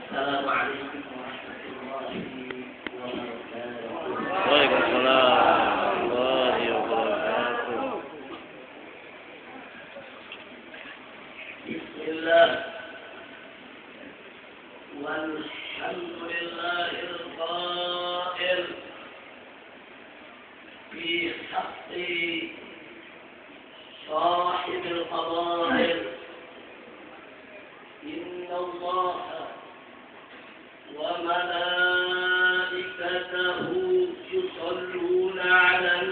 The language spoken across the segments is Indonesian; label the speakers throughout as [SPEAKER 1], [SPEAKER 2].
[SPEAKER 1] Assalamualaikum warahmatullahi wabarakatuh.
[SPEAKER 2] Waalaikumsalam warahmatullahi wabarakatuh.
[SPEAKER 1] Bismillah. Walhamdulillahil qail fi haqqi sahibil fadail. Inna Allaha wa malaikatahu yusalluna 'alan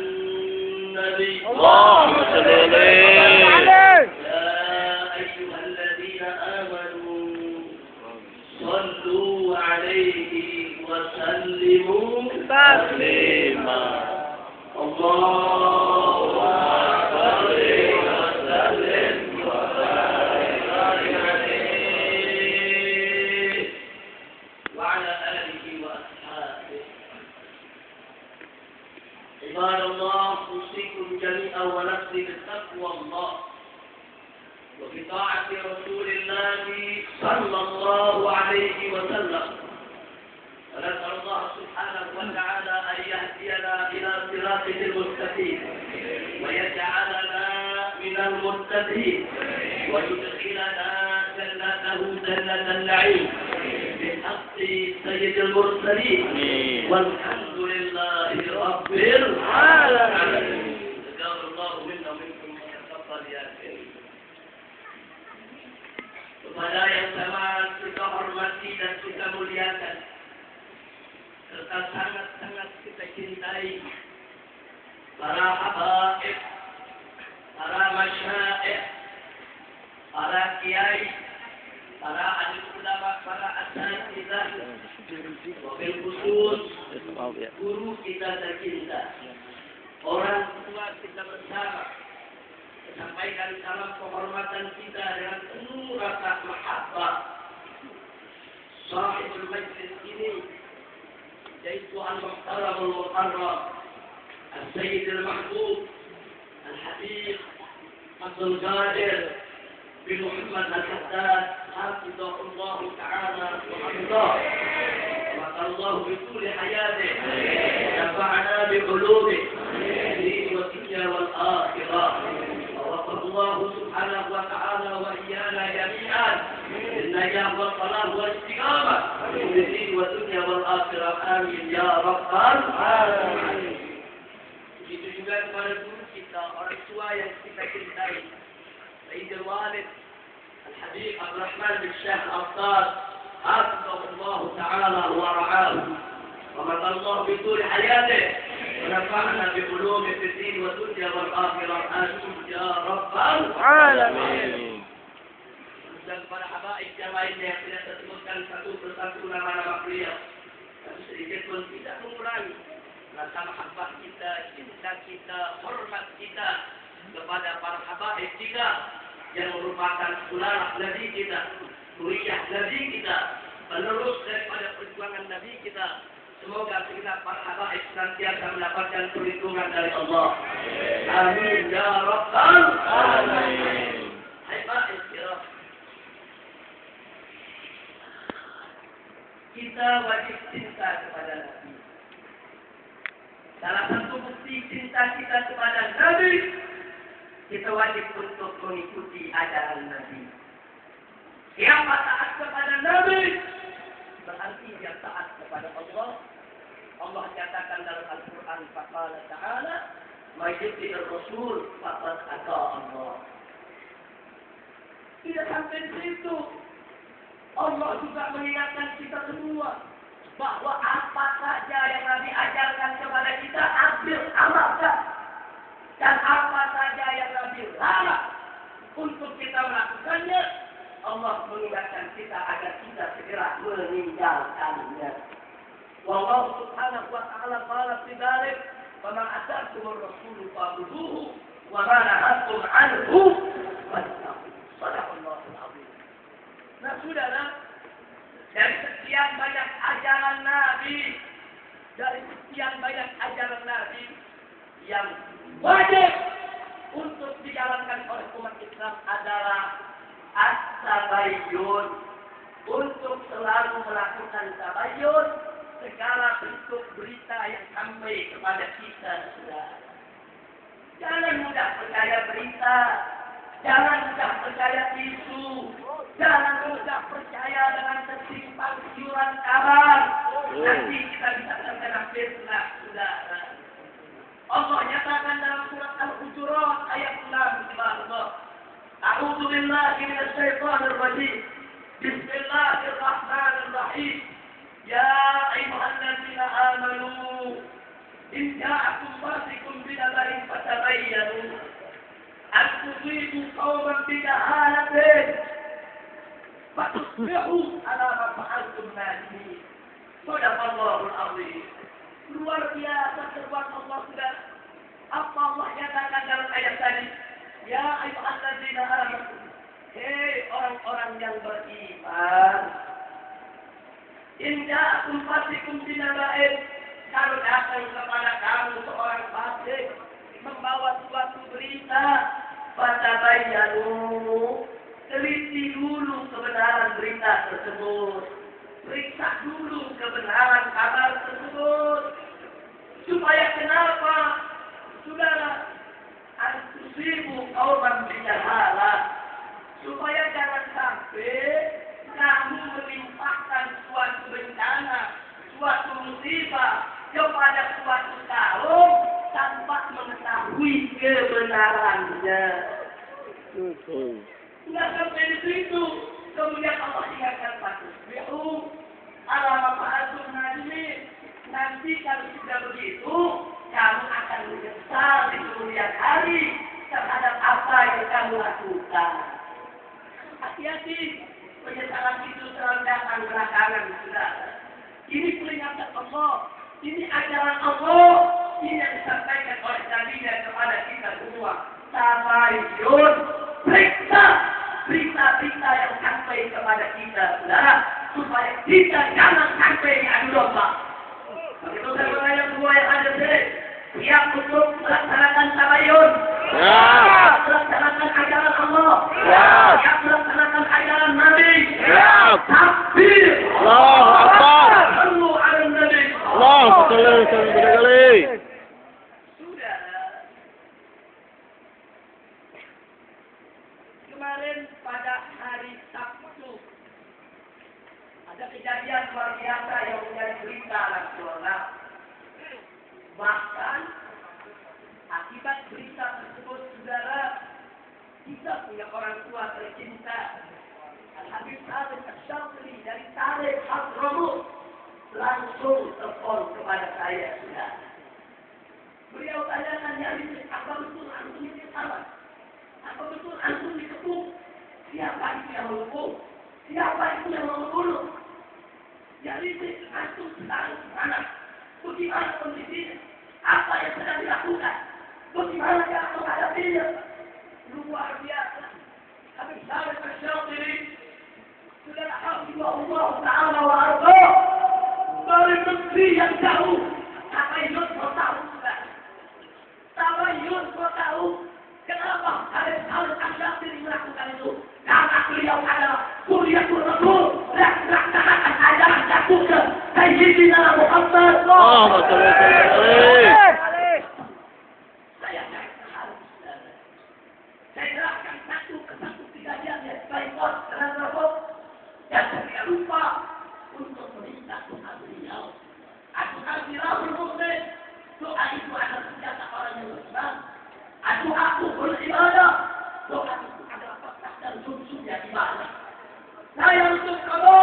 [SPEAKER 1] nabi.
[SPEAKER 2] Allahumma shalli alaihi.
[SPEAKER 1] صلوا عليه وسلموا
[SPEAKER 2] تسليما.
[SPEAKER 1] اللهم صل وسلم وبارك عليه وعلى آله وأصحابه. عباد الله، أوصيكم جميعا ونفسي بتقوى الله وبطاعة رسول الله صلى الله عليه وسلم. ونسأل الله سبحانه وتعالى أن يهدينا إلى صراطه المستقيم ويجعلنا من المتقين ويدخلنا جنته جنة النعيم بحق سيد المرسلين والحمد لله رب العالمين. جزاه الله منا ومنكم وتقبل يا كريم. Kepada yang sama kita hormati dan kita muliakan, serta sangat-sangat kita cintai para habaib, para masyaikh, para kiai, para alim ulama, para asatidzah, wabil khusus guru kita tercinta, orang tua kita bersama. Sampaikan salam penghormatan kita dengan penuh rasa mahabbah. Sahibul majlis ini yaitu Al-Muhtaram Al-Muharram Al-Sayyid Al-Mahbub Al-Habib Abdul Qadir bin Muhammad Al-Haddad hafizahullah ta'ala wa hafizah wa Allah bi kulli hayatih nafa'ana bi qulubih di dunya wal akhirah. الله سبحانه وتعالى وإيانا جميعا للنجاح والصلاة والاستقامة في الدين والدنيا والآخرة آمين يا رب العالمين. Begitu juga kepada guru kita, orang tua yang kita cintai, Sayyidul Walid Al-Habib Abdul Rahman bin Syekh Al-Ustaz hafizahullah ta'ala wa ra'ahu wa matallahu bi tuli hayatih ونفعنا بعلوم في الدين والدنيا والآخرة آمين يا رب العالمين. Dan para habaib yang lainnya yang tidak tersebutkan satu persatu nama-nama beliau, tapi sedikit pun tidak mengurangi rasa mahabbah kita, cinta kita, hormat kita kepada para habaib kita yang merupakan sulala Nabi kita, suriah Nabi kita, penerus daripada perjuangan Nabi kita. Semoga segenap para habaib senantiasa mendapatkan perlindungan dari Allah. Amin ya rabbal alamin. Habaib kiram, kita wajib cinta kepada Nabi. Salah satu bukti cinta kita kepada Nabi, kita wajib untuk mengikuti ajaran Nabi. Siapa taat kepada Nabi, berarti dia taat kepada Allah. Allah nyatakan dalam Al-Quran faqala ta'ala may yuti'ir rasul faqad ata'a Allah. Tidak sampai di situ, Allah juga mengingatkan kita semua bahwa apa saja yang Nabi ajarkan kepada kita ambil amalkan, dan apa saja yang Nabi larang untuk kita melakukannya, Allah mengingatkan kita agar kita segera meninggalkannya. Wallahu subhanahu wa ta'ala qala fi dzalik faman ataakum ar-rasul fa'khudhuhu wa ma nahakum anhu fattaqu. Shadaqallahul azim. Nah, saudara, dari sekian banyak ajaran Nabi, yang wajib untuk dijalankan oleh umat Islam adalah as-tabayyun, untuk selalu melakukan tabayun segala bentuk berita yang sampai kepada kita, saudara. Jangan mudah percaya berita, jangan mudah percaya isu, jangan mudah percaya dengan tersimpang siuran kabar. Nanti kita bisa terkena fitnah, saudara. Allah nyatakan dalam surat Al-Hujurat ayat 6, Allah. A'udzu billahi minasy syaithanir rajim. Bismillahirrahmanirrahim. Ya ayyuhalladzina amanu in ja'akum fasiqun binaba'in fatabayyanu an tusibu qauman bijahalatin fatusbihu ala ma fa'altum nadimin. Shadaqallahul azim. Luar biasa firman Allah, sudah. Apa Allah nyatakan dalam ayat tadi? Ya ayyuhalladzina amanu. Hei orang-orang yang beriman. In ja'akum fasiqun binaba'in, kalau datang kepada kamu seorang fasik membawa suatu berita, fatabayyanu, teliti dulu kebenaran berita tersebut. Periksa dulu kebenaran kabar tersebut. Supaya kenapa? Saudara, antusibu qauman bijahalah. Supaya jangan sampai kamu melimpahkan suatu bencana, suatu musibah kepada suatu kaum tanpa mengetahui kebenarannya. Tidak sampai di situ. Kemudian Allah ingatkan fatusbihu ala ma fa'altum nadimin. Nanti kalau sudah begitu, kamu akan menyesal di kemudian hari terhadap apa yang kamu lakukan. Hati-hati, penyesalan itu selalu datang belakangan, saudara. Ini peringatan Allah, ini ajaran Allah, ini yang disampaikan oleh Nabi-Nya kepada kita semua. Tabayun, periksa berita-berita yang sampai kepada kita, saudara, supaya kita jangan sampai diadu domba. Begitu saudara yang semua yang ada di sini, siap untuk melaksanakan tabayun, siap melaksanakan ajaran Allah, siap melaksanakan ajaran Nabi, takbir,
[SPEAKER 2] Allahu Akbar,
[SPEAKER 1] sallu ala Nabi,
[SPEAKER 2] Allahu Akbar.
[SPEAKER 1] Kemarin pada hari Sabtu ada kejadian luar biasa yang menjadi berita nasional. Bahkan akibat berita tersebut, saudara, kita punya orang tua tercinta, Al-Habib Salim Asy-Syadzili dari Tarikh Hadramut langsung telepon kepada saya, saudara. Beliau tanyakan, ya apa betul antum ini salah? Apa betul antum dikepung? Siapa itu yang mengepung? Siapa itu yang membunuh? Jadi antum sedang di mana? Bagaimana kondisinya? Apa yang sedang dilakukan? Bagaimana cara menghadapinya? Luar biasa. Habib Salim Asy-Syadzili sudah hafizahullah ta'ala wa arda dari negeri yang jauh. Tabayun kau tahu, sudah. Tabayun kau tahu. Kenapa Habib Salim Asy-Syadzili melakukan itu? Karena beliau adalah Suriyatul Rasul yang melaksanakan ajaran jatuh ke Sayyidina Muhammad. Saya jelaskan satu persatu kejadian yang baiklah dengan Rasul. Dan saya tidak lupa untuk meminta doa beliau. Doa beliau bermuslim. Doa itu adalah senjata orang yang beriman. Doaku beribadah. Doa itu adalah fakta dan sumsumnya ibadah. Saya untuk kamu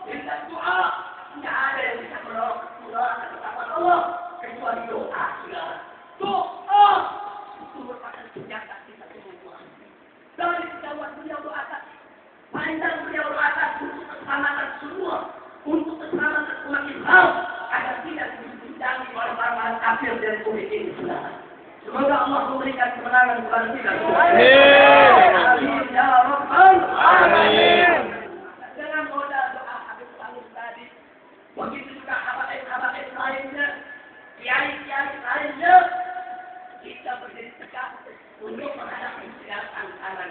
[SPEAKER 1] minta doa. Tidak ada yang bisa menolong ketaatan Allah kecuali doa, saudara. Doa itu merupakan senjata kita semua. Dari kejauhan beliau doakan, panjang beliau doakan untuk keselamatan semua, untuk keselamatan umat Islam agar tidak dibincangi oleh orang-orang kafir dari bumi ini, saudara. Semoga Allah memberikan kemenangan kepada kita. Amin ya Rabbal Alamin. Dengan modal doa Habib Salim tadi, begitu juga habaib lainnya, kiai-kiai lainnya, kita berdiri tegak untuk menghadapi segala tantangan.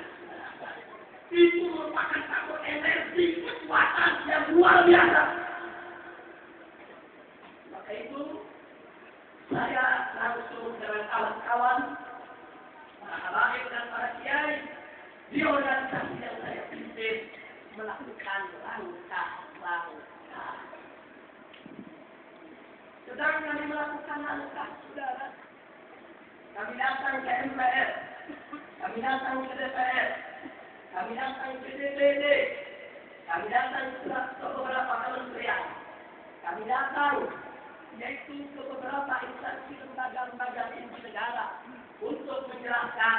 [SPEAKER 1] itu merupakan satu energi kekuatan yang luar biasa. Maka itu saya langsung dengan kawan-kawan, para habaib dan para kiai di organisasi yang saya pimpin melakukan langkah-langkah. Sedang kami melakukan langkah, saudara. Kami datang ke MPR, kami datang ke DPR, kami datang ke DPD, kami datang ke beberapa kementerian, kami datang yaitu ke beberapa instansi lembaga-lembaga tinggi negara untuk menjelaskan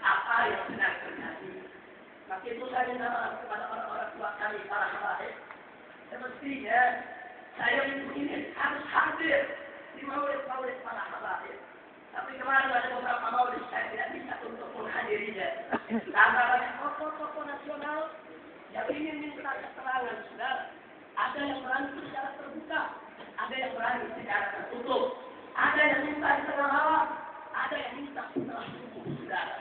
[SPEAKER 1] apa yang sedang terjadi. Maka itu saya minta maaf kepada orang-orang tua kami, para habaib. Semestinya saya ini harus hadir di maulid-maulid para habaib. Tapi kemarin ada beberapa maulid saya tidak bisa untuk menghadirinya. Karena banyak tokoh-tokoh nasional yang ingin minta keterangan, saudara. Ada yang berani secara terbuka, ada yang berani secara tertutup, ada yang minta di tengah malam, ada yang minta setelah subuh, saudara.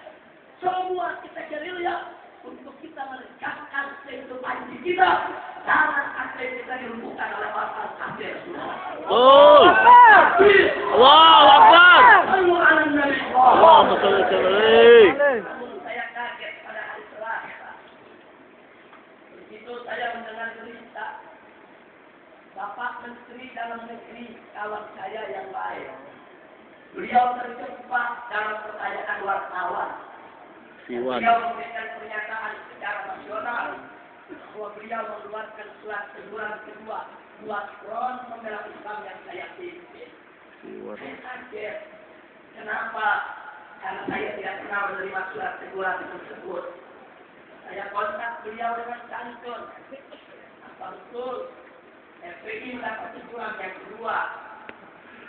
[SPEAKER 1] Semua kita gerilya untuk kita menegakkan kehidupan kita. Jangan sampai kita dilumpuhkan oleh orang kafir, saudara.
[SPEAKER 2] Oh, Allahu Akbar. Allahumma shalli alaihi.
[SPEAKER 1] Saya kaget pada hari Selasa. Begitu saya mendengar berita Bapak Menteri Dalam Negeri, kawan saya yang baik. Beliau terjebak dalam pertanyaan wartawan. Beliau memberikan pernyataan secara nasional bahwa beliau mengeluarkan surat teguran kedua buat Front Pembela Islam yang saya pimpin. Saya kaget. Kenapa? Karena saya tidak pernah menerima surat teguran tersebut. Saya kontak beliau dengan santun. Apa betul? FPI mendapat teguran yang kedua.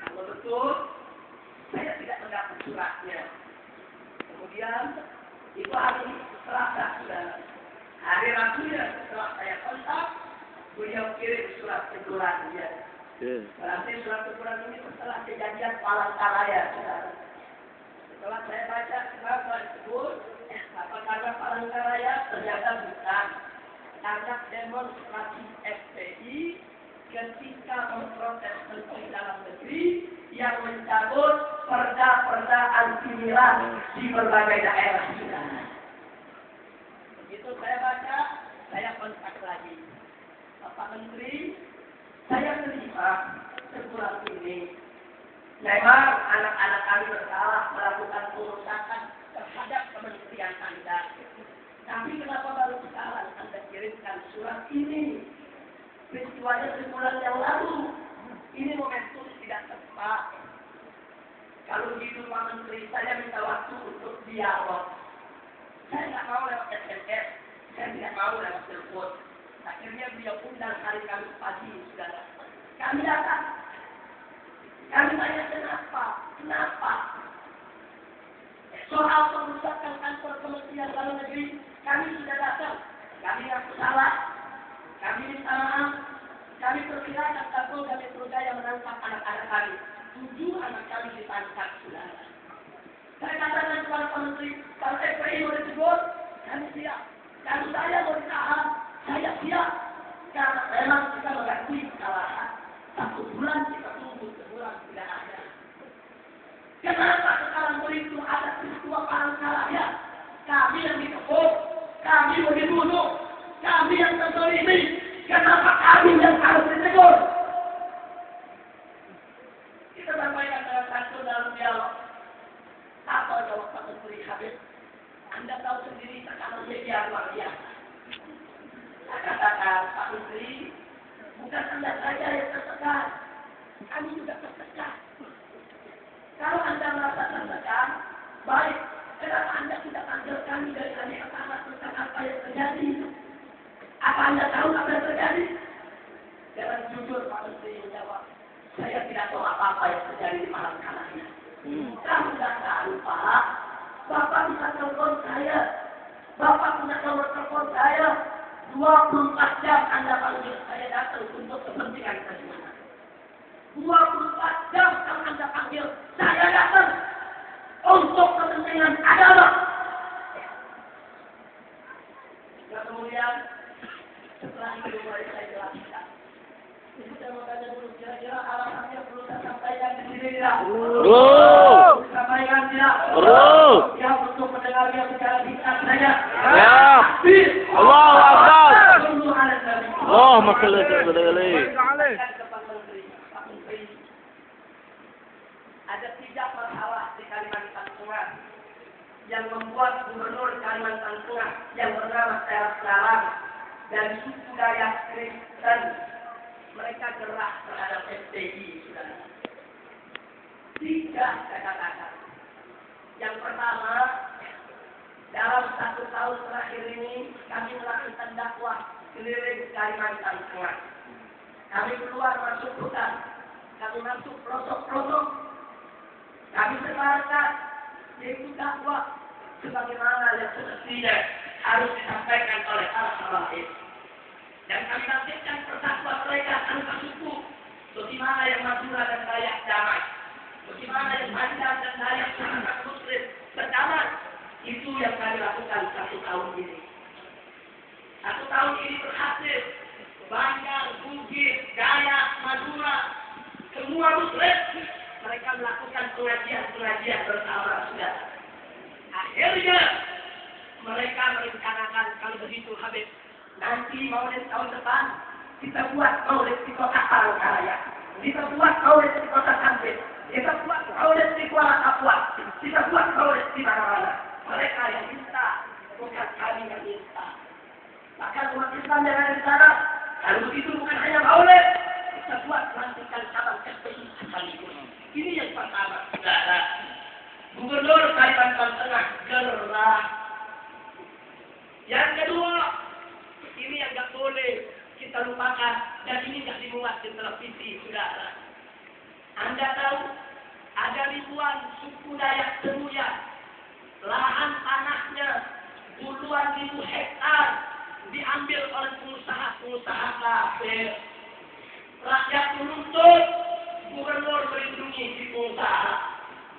[SPEAKER 1] Kalau betul, saya tidak mendapat suratnya. Kemudian, itu hari Selasa, saudara. Hari Rabunya setelah saya kontak, beliau kirim surat tegurannya. Berarti surat teguran ini setelah kejadian Palangkaraya, saudara. Setelah saya baca kenapa disebut, apa karena Palangkaraya, ternyata bukan. Karena demonstrasi FPI ketika memprotes Menteri Dalam Negeri yang mencabut perda-perda anti miras di berbagai daerah, saudara. Begitu saya baca, saya kontak lagi. Bapak Menteri, saya terima teguran ini. Memang anak-anak kami bersalah melakukan perusakan terhadap kementerian Anda. Tapi kenapa baru sekarang Anda kirimkan surat ini? Peristiwanya sebulan yang lalu. Ini momentum tidak tepat. Kalau begitu Pak Menteri, saya minta waktu untuk dialog. Saya tidak mau lewat SMS, saya tidak mau lewat telepon. Akhirnya beliau undang hari Kamis pagi, saudara. Kami datang. Kami tanya kenapa? Soal perusakan kantor Kementerian Dalam Negeri, kami sudah datang. Kami yang salah. Kami minta maaf. Kami perkirakan Kapolda Metro Jaya menangkap anak-anak kami. 7 anak kami ditangkap, saudara. Saya katakan kepada Pak Menteri, kalau FPI mau ditegur, kami siap. Kalau saya mau ditahan, saya siap. Karena memang kita mengakui kesalahan. 1 bulan kita tunggu teguran tidak ada. Kenapa sekarang begitu ada peristiwa Palangkaraya? Kami yang dikepung, kami yang dibunuh, kami yang terzalimi. Kenapa kami yang harus ditegur? Kita sampaikan dengan satu dalam dialog. Apa jawab Pak Menteri Habib? Anda tahu sendiri tekanan media luar biasa. Saya katakan, Pak Menteri, bukan Anda saja yang tertekan, kami juga tertekan. Kalau Anda merasa tertekan, baik. Kenapa Anda tidak panggil kami dari aneka tanah tentang apa yang terjadi? Apa Anda tahu apa yang terjadi? Dengan jujur Pak Menteri menjawab, saya tidak tahu apa-apa yang terjadi di Palangkaraya. Kamu tidak tahu, Pak. Bapak bisa telepon saya. Bapak punya nomor telepon saya. 24 jam Anda panggil saya datang untuk kepentingan kerjaan. 24 jam kalau Anda panggil saya datang untuk kepentingan agama. Nah, kemudian setelah itu mulai saya jelaskan. Itu saya mau tanya dulu, kira-kira alasannya perlu saya sampaikan di sini tidak?
[SPEAKER 2] Perlu.
[SPEAKER 1] Sampaikan tidak?
[SPEAKER 2] Perlu.
[SPEAKER 1] Yang untuk mendengarnya secara singkat saja.
[SPEAKER 2] Ya. Allahu Akbar.
[SPEAKER 1] Perlu ada dari.
[SPEAKER 2] Allahumma shalli alaihi.
[SPEAKER 1] Pak Menteri, ada 3 masalah di Kalimantan Tengah yang membuat Gubernur Kalimantan Tengah yang bernama Teras Salam dan suku Dayak Kristen mereka gerak terhadap FPI, saudara. 3 saya katakan. Yang pertama, dalam 1 tahun terakhir ini kami melakukan dakwah keliling Kalimantan Tengah. Kami keluar masuk hutan, kami masuk pelosok-pelosok, kami sebarkan yaitu dakwah sebagaimana yang semestinya harus disampaikan oleh para habaib. Dan kami bangkitkan persatuan mereka tanpa suku, bagaimana yang Madura dan Dayak damai, bagaimana yang Banjar dan Dayak masyarakat Muslim berdamai. Itu yang kami lakukan 1 tahun ini. 1 tahun ini berhasil. Banjar, Bugis, Dayak, Madura, semua Muslim mereka melakukan pengajian bersama, saudara. Akhirnya mereka merencanakan kalau begitu Habib, nanti maulid tahun depan kita buat maulid di kota Palangkaraya, kita buat maulid di kota Sambit, kita buat maulid di Kuala Kapuas, kita buat maulid di mana-mana. Mereka yang minta, bukan kami yang minta. Maka umat Islam yang ada di sana, kalau begitu bukan hanya maulid, kita buat pelantikan cabang FPI sekaligus. Ini yang pertama, saudara. Gubernur Kalimantan Tengah gerak. Yang kedua, ini yang nggak boleh kita lupakan dan ini nggak dimuat di televisi, saudara. Anda tahu ada ribuan suku Dayak Semuya, lahan tanahnya puluhan ribu hektar diambil oleh pengusaha kafir. Rakyat menuntut gubernur melindungi si pengusaha.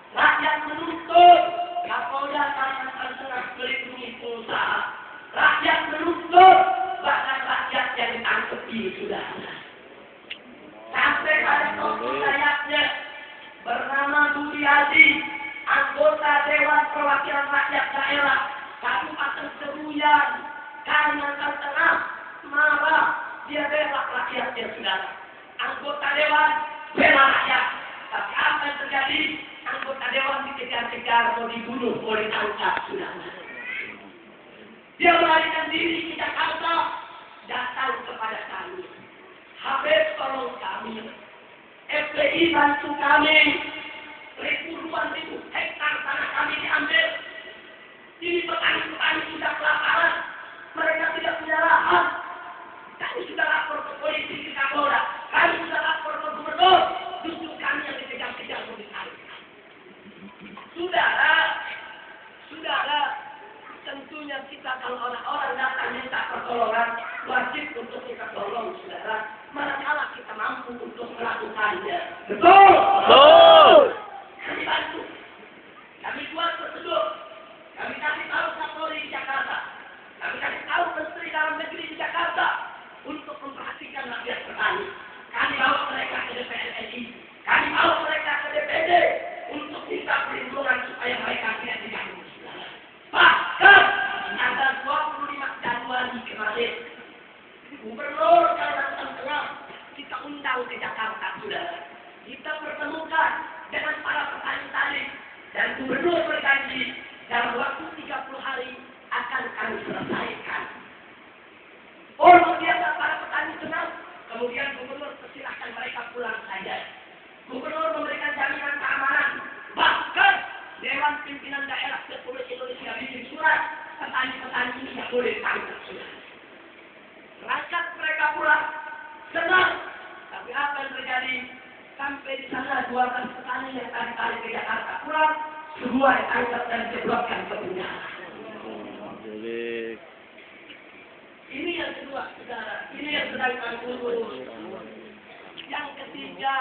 [SPEAKER 1] Rakyat menuntut Kapolda Kalimantan Tengah melindungi pengusaha. Rakyat menuntut bahkan rakyat yang ditangkepi, sudah. Sampai pada tokoh Dayaknya bernama Budi Hadi, anggota Dewan Perwakilan Rakyat Daerah Kabupaten Seruyan, Kalimantan Tengah, marah, dia bela rakyatnya, saudara. Anggota Dewan bela rakyat. Tapi apa yang terjadi? Anggota Dewan dikejar-kejar, mau dibunuh, mau ditangkap, saudara. Dia melarikan diri ke Jakarta, datang kepada kami. Habib tolong kami. FPI bantu kami. Ribuan ribu hektar tanah kami diambil. Ini petani-petani sudah kelaparan. Mereka tidak punya lahan. Kami sudah lapor ke polisi, ke Kapolda. Kami sudah lapor ke gubernur. Justru kami yang dikejar-kejar mau ditarik. Saudara, tentunya kita kalau orang-orang datang minta pertolongan, wajib untuk kita tolong, saudara. Manakala kita mampu untuk melakukannya. Betul!
[SPEAKER 2] Betul!
[SPEAKER 1] Kami bantu. Kami buat prosedur. Kami kasih tahu Kapolri di Jakarta. Kami kasih tahu Menteri Dalam Negeri di Jakarta untuk memperhatikan rakyat petani. Kami bawa mereka ke DPR RI. Kami bawa mereka ke DPD untuk minta perlindungan supaya mereka tidak diganggu. Bahkan tanggal 25 Januari kemarin, Gubernur Kalimantan Tengah kita undang ke Jakarta, saudara. Kita pertemukan dengan para petani tadi dan gubernur berjanji dalam waktu 30 hari akan kami selesaikan. Oh, biasa para petani senang. Kemudian gubernur persilahkan mereka pulang saja. Gubernur memberikan jaminan keamanan. Bahkan Dewan Pimpinan Daerah Republik Indonesia bikin surat, petani-petani ini tidak boleh ditangkap, saudara. Rakyat mereka pulang senang. Tapi apa yang terjadi? Sampai di sana 12 petani yang tadi tarik ke Jakarta pulang, semua ditangkap dan dijeblokkan ke penjara. Ini yang kedua, saudara. Ini yang sedang kami urus. Yang ketiga,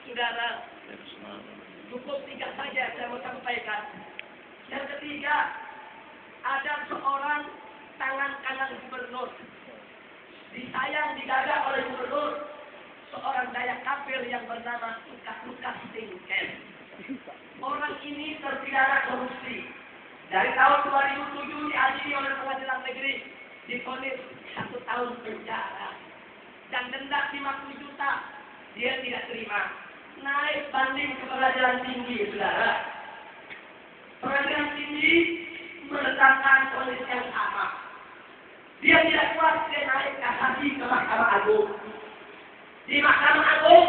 [SPEAKER 1] saudara, cukup 3 saja saya mau sampaikan. Yang ketiga, ada seorang tangan kanan ini terpidana korupsi. Dari tahun 2007 diadili oleh pengadilan negeri, divonis 1 tahun penjara dan denda 50 juta. Dia tidak terima. Naik banding ke pengadilan tinggi, saudara. Pengadilan tinggi menetapkan vonis yang sama. Dia tidak kuat, dia naik kasasi ke Mahkamah Agung. Di Mahkamah Agung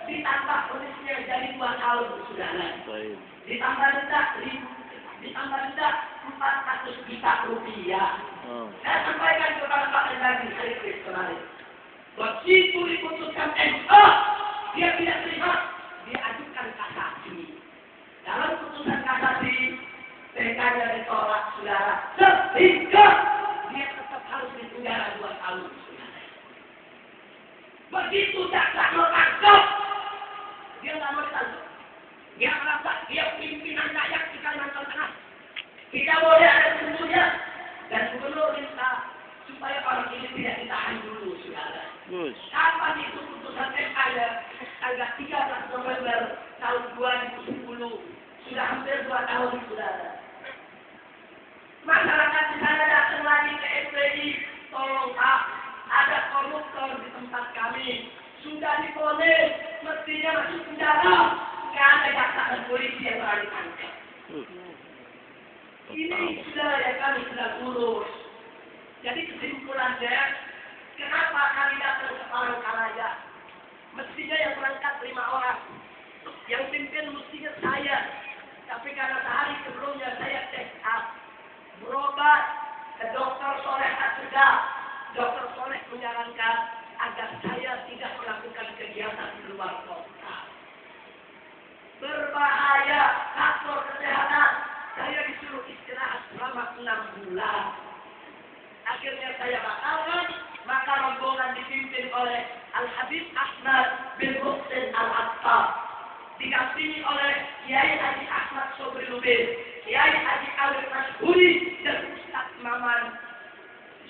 [SPEAKER 1] ditambah vonisnya jadi 2 tahun, saudara. Ditambah denda 400 juta rupiah. Saya sampaikan kepada Pak Mendagri hari kemarin. Begitu diputuskan MK, dia tidak terima, dia ajukan kasasi. Dalam putusan kasasi, PK-nya ditolak, saudara. Sehingga dia tetap harus dipenjara 2 tahun, saudara. Begitu jaksa menangkap, dia nggak mau ditangkap. Dia merasa dia pimpinan rakyat di Kalimantan Tengah. Tidak boleh ada tentunya. Dan gubernur minta supaya orang ini tidak ditahan dulu, saudara. Kapan itu putusan MK agak 13 November tahun 2010. Sudah hampir 2 tahun, saudara. Masyarakat di sana datang lagi ke FPI. Tolong Pak, ada koruptor di tempat kami. Sudah divonis, mestinya masuk penjara. Nggak ada jaksa dan polisi yang berani tangkap. Ini sudah ya kami sudah urus. Jadi kesimpulannya, kenapa kami datang ke Palangkaraya? Mestinya yang berangkat 5 orang, yang pimpin mestinya saya. Tapi karena sehari sebelumnya saya tes up, berobat ke Dr. Soleh Asegaf. Dr. Soleh menyarankan agar saya tidak melakukan kegiatan di luar kota. Berbahaya, faktor kesehatan. Saya disuruh istirahat selama 6 bulan. Akhirnya saya batalkan, maka rombongan dipimpin oleh Al-Habib Ahmad bin Muhsin Al-Attab. Didampingi oleh Kiai Haji Ahmad Sobri Lubis, Kiai Haji Awil Mashhuri, dan Ustaz Maman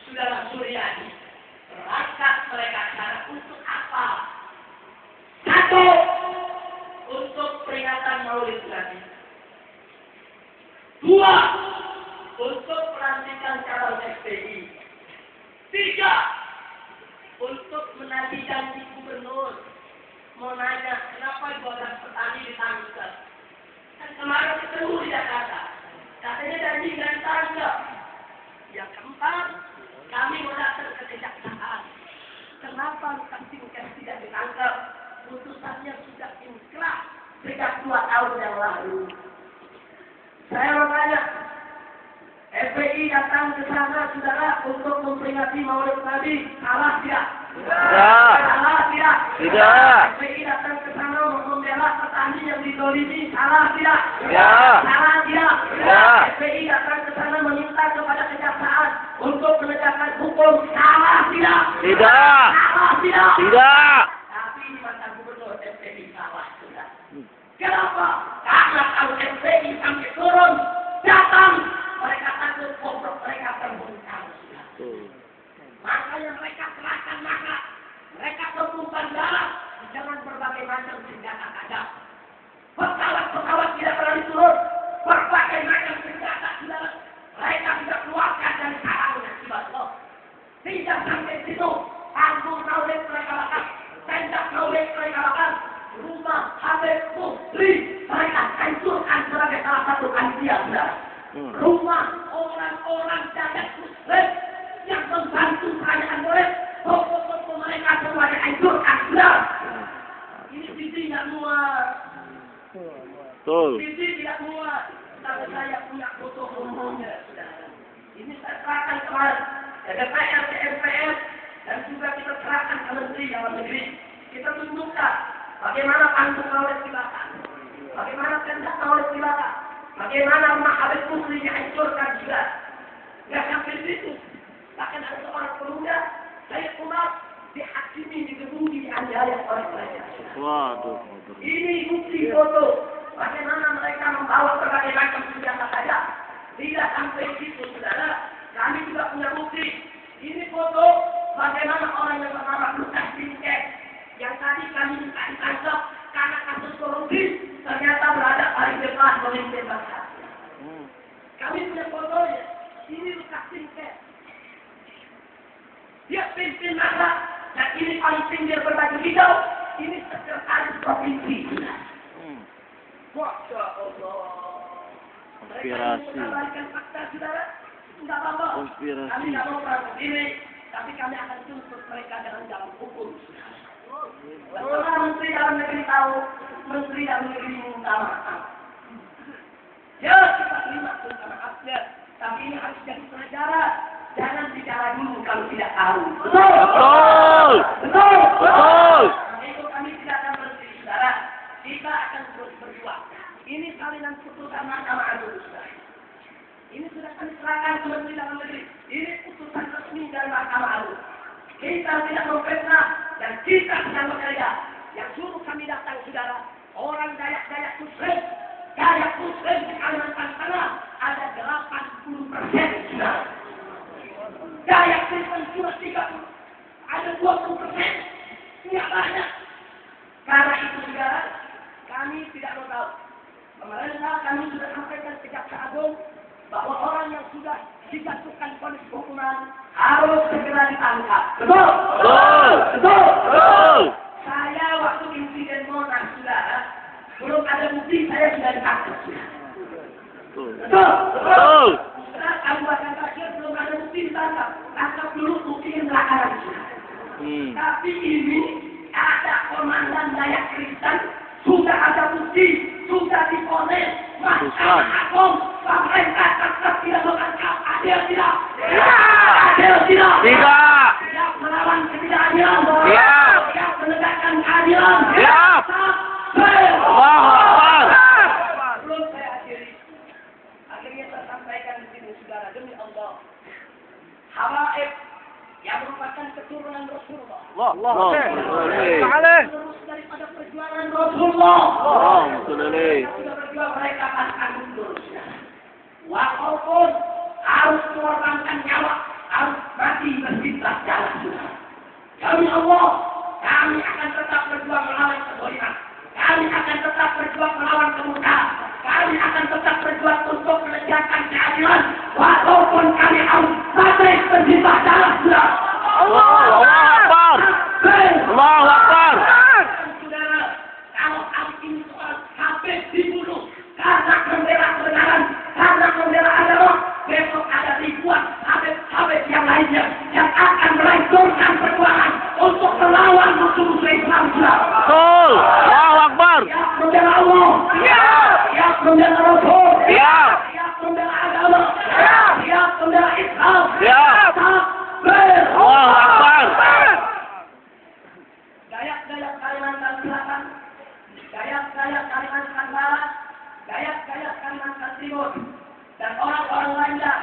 [SPEAKER 1] Saudara Suryadi. Berangkat mereka sana untuk apa? 1. Untuk peringatan Maulid Nabi. 2. Untuk pelantikan calon FPI. 3. Untuk menagih janji gubernur. Mau nanya, kenapa 12 petani ditangkap? Kan kemarin ketemu di Jakarta. Katanya janji nggak ditangkap. Yang keempat, kami mau datang ke kejaksaan. Kenapa Lukas Tingkat tidak ditangkap? Putusannya sudah inkrah sejak 2 tahun yang lalu. Saya mau tanya, FPI datang ke sana, saudara, untuk memperingati Maulid Nabi, salah tidak?
[SPEAKER 2] Tidak.
[SPEAKER 1] Salah tidak?
[SPEAKER 2] Tidak.
[SPEAKER 1] FPI datang ke sana untuk membela petani yang didolimi, salah tidak?
[SPEAKER 2] Tidak.
[SPEAKER 1] Salah tidak?
[SPEAKER 2] Tidak.
[SPEAKER 1] FPI datang ke sana meminta kepada kejaksaan untuk menegakkan hukum, salah tidak?
[SPEAKER 2] Tidak.
[SPEAKER 1] Salah tidak?
[SPEAKER 2] Tidak.
[SPEAKER 1] Tapi di mata gubernur FPI salah sudah. Kenapa? Karena kalau FPI sampai turun, datang, mereka takut komplot mereka terbongkar. Makanya mereka kerahkan massa, mereka tumpahkan darah dengan berbagai macam senjata tajam. Pesawat-pesawat tidak pernah diturun, berbagai macam senjata sudah mereka sudah keluarkan dari sarangnya Allah. Tidak sampai situ, panggung Maulid mereka bakar, tenda Maulid mereka bakar, rumah Habib Putri mereka hancurkan sebagai salah satu panitia sudah. Rumah orang-orang jagat muslim yang membantu kerajaan Maulid, toko-toko mereka semuanya hancurkan sudah. Ini sisi tidak muat.
[SPEAKER 2] Betul.
[SPEAKER 1] Sisi tidak muat. Tapi saya punya foto-fotonya sudah. Ini saya serahkan kemarin ke DPR, ke MPR, dan juga kita serahkan ke Menteri Dalam Negeri. Kita tunjukkan bagaimana panggung Maulid dibakar, bagaimana tenda Maulid dibakar, bagaimana rumah Habib Putri dihancurkan juga. Tidak sampai situ. Bahkan ada seorang pemuda, Sayyid Umar, dihakimi, digebuki, dianiaya oleh mereka.
[SPEAKER 2] Waduh.
[SPEAKER 1] Ini bukti foto bagaimana mereka membawa berbagai macam senjata tajam. Tidak sampai situ, saudara. Kami juga punya bukti. Ini foto bagaimana orang yang bernama Lukas Tingkat yang tadi kami minta ditangkap karena kasus korupsi ternyata berada paling depan pemimpin bangsa. Kami punya fotonya. Ini Lukas Tingkes. Dia pimpin masa. Dan ini paling pinggir berbaju hijau. Ini sekretaris provinsi. Masya Allah.
[SPEAKER 2] Konspirasi.
[SPEAKER 1] Mereka fakta, saudara. Tidak apa-apa.
[SPEAKER 2] Konspirasi.
[SPEAKER 1] Kami tidak mau perang sendiri. Tapi kami akan tuntut mereka dengan jalan hukum. Setelah Menteri Dalam Negeri tahu, Menteri Dalam Negeri minta maaf. Ya, kita terima minta maafnya. Tapi ini harus jadi pelajaran. Jangan bicara dulu kalau tidak tahu. Betul?
[SPEAKER 2] Betul.
[SPEAKER 1] Betul?
[SPEAKER 2] Betul.
[SPEAKER 1] Karena itu kami tidak akan berhenti, saudara. Kita akan terus berjuang. Ini salinan putusan Mahkamah Agung, saudara. Ini sudah kami serahkan ke Menteri Dalam Negeri. Ini putusan resmi dari Mahkamah Agung. Kita tidak memfitnah dan kita sedang bekerja. Yang suruh kami datang, saudara, orang Dayak Muslim. Dayak Muslim di Kalimantan Tengah ada 80%, saudara. Dayak Kristen cuma 30, ada 20%. Tidak banyak. Karena itu, saudara, kami tidak mau tahu. Pemerintah kami sudah sampaikan ke Jaksa Agung bahwa orang yang sudah dijatuhkan vonis hukuman harus segera ditangkap. Betul?
[SPEAKER 2] Betul.
[SPEAKER 1] Betul?
[SPEAKER 2] Betul.
[SPEAKER 1] Saya waktu insiden Monas, saudara, belum ada bukti saya sudah ditangkap.
[SPEAKER 2] Betul.
[SPEAKER 1] Betul?
[SPEAKER 2] Betul.
[SPEAKER 1] Setelah Abu Bakar Basir belum ada bukti ditangkap. Tangkap dulu bukti belakangan. Tapi ini ada komandan Dayak Kristen, sudah ada bukti, sudah diponis, Mahkamah Agung, pemerintah tetap tidak menangkap. Adil tidak? Adil tidak?
[SPEAKER 2] Tidak.
[SPEAKER 1] Siap melawan ketidakadilan?
[SPEAKER 2] Siap.
[SPEAKER 1] Siap menegakkan keadilan?
[SPEAKER 2] Siap. Allahu Akbar.
[SPEAKER 1] Belum saya akhiri. Akhirnya saya sampaikan di sini, saudara, demi Allah. Hawaib yang merupakan keturunan Rasulullah.
[SPEAKER 2] Allah.
[SPEAKER 1] Terus daripada perjuangan Rasulullah. Sudah berjuang mereka akan mundur. Walaupun harus mengorbankan nyawa, harus mati bersintas jalan. Demi Allah, kami akan tetap berjuang melawan kezaliman. Kami akan tetap berjuang melawan kemurkaan. Kami akan tetap berjuang untuk menegakkan keadilan. Walaupun kami harus mati bersintas jalan.
[SPEAKER 2] Allahu Akbar. Allahu Akbar.
[SPEAKER 1] Saudara, kalau kali ini soal habis dibunuh karena membela kebenaran, karena membela agama, besok ada ribuan habis yang lainnya yang akan melanjutkan perjuangan untuk melawan musuh-musuh Islam.
[SPEAKER 2] Betul. Allahu Akbar.
[SPEAKER 1] Siap membela Allah. Siap membela Rasul.
[SPEAKER 2] Siap.
[SPEAKER 1] Siap membela agama. Siap membela Islam.
[SPEAKER 2] Siap. Allahu Akbar.
[SPEAKER 1] Dayak-dayak Kalimantan Selatan, dayak-dayak Kalimantan Barat, dayak-dayak Kalimantan Timur, dan orang-orang lainnya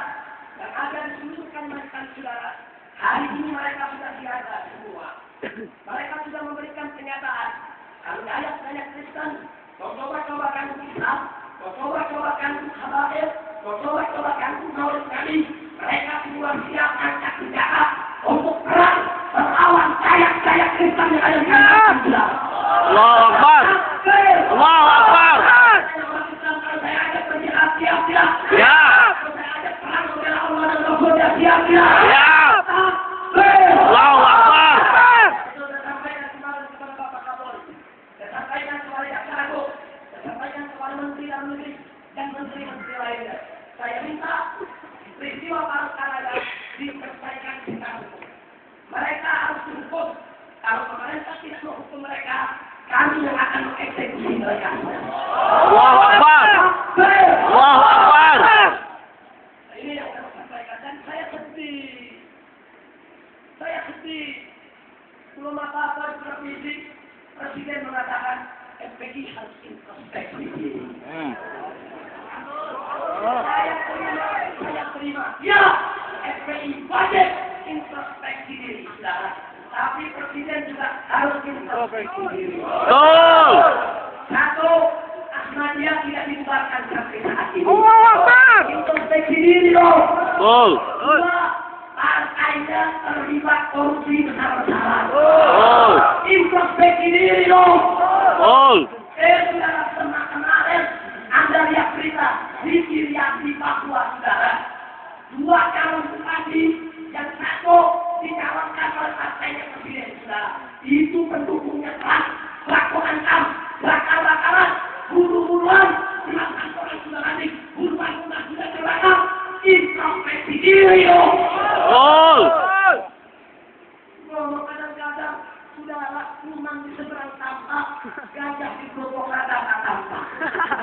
[SPEAKER 1] yang ada di seluruh Kalimantan, saudara. Hari ini mereka sudah siaga semua. Mereka sudah memberikan pernyataan. Kalau dayak-dayak Kristen, coba-coba ganggu Islam, coba-coba ganggu Habaib, coba-coba ganggu Maulid Nabi, mereka semua siap angkat senjata untuk perang melawan dayak-dayak Kristen yang ada di Kalimantan.
[SPEAKER 2] Allahu Akbar. Allahu Akbar.
[SPEAKER 1] Saya ajak berjihad, siap-siap.
[SPEAKER 2] Siap.
[SPEAKER 1] Saya ajak perang membela Allah dan Rasulnya, siap-siap.
[SPEAKER 2] Siap. Allahu Akbar.
[SPEAKER 1] Saya sampaikan kemarin kepada Bapak Kapolri. Saya sampaikan kepada Jaksa Agung. Saya sampaikan kepada Menteri Dalam Negeri dan Menteri-Menteri lainnya. Saya minta peristiwa Palestina diselesaikan secara hukum. Mereka harus dihukum. Kalau pemerintah tidak menghukum mereka, kami yang akan mengeksekusi mereka.
[SPEAKER 2] Allahu Akbar. Allahu Akbar.
[SPEAKER 1] Ini yang saya sampaikan dan saya sedih. Saya sedih. Belum apa-apa di provinsi, Presiden mengatakan FPI harus introspeksi diri. Saya terima. Ya, FPI wajib introspeksi diri, saudara. Tapi Presiden juga harus introspeksi diri.
[SPEAKER 2] Betul.
[SPEAKER 1] Satu, Ahmadiyah tidak dibubarkan sampai saat ini.
[SPEAKER 2] Allahu Akbar.
[SPEAKER 1] Introspeksi diri dong.
[SPEAKER 2] Betul.
[SPEAKER 1] Dua, partainya terlibat korupsi besar-besaran.
[SPEAKER 2] Betul.
[SPEAKER 1] Introspeksi diri dong.
[SPEAKER 2] Betul.
[SPEAKER 1] Saudara, kemarin Anda lihat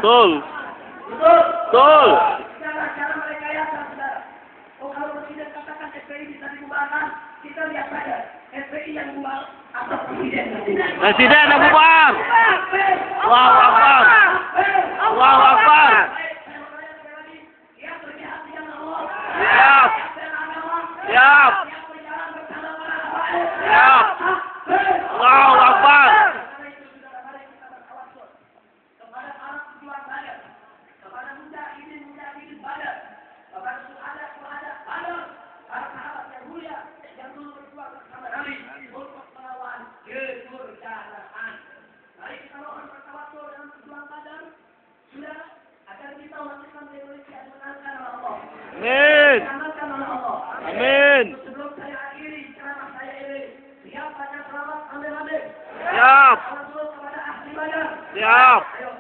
[SPEAKER 2] Betul.
[SPEAKER 1] Betul?
[SPEAKER 2] Betul.
[SPEAKER 1] Cara merekayasa, saudara. Oh, kalau presiden katakan FPI bisa dibubarkan, kita lihat saja. FPI yang bubar atau presiden yang bubar.
[SPEAKER 2] Presiden yang bubar. Allahu Akbar. Allahu Akbar. Siap. Siap. Siap. Allahu Akbar. Amin. Amin.
[SPEAKER 1] Sebelum saya akhiri ceramah saya ini, siap baca selamat ambil.
[SPEAKER 2] Siap.
[SPEAKER 1] Kepada ahli baca.
[SPEAKER 2] Siap.
[SPEAKER 1] Ayo.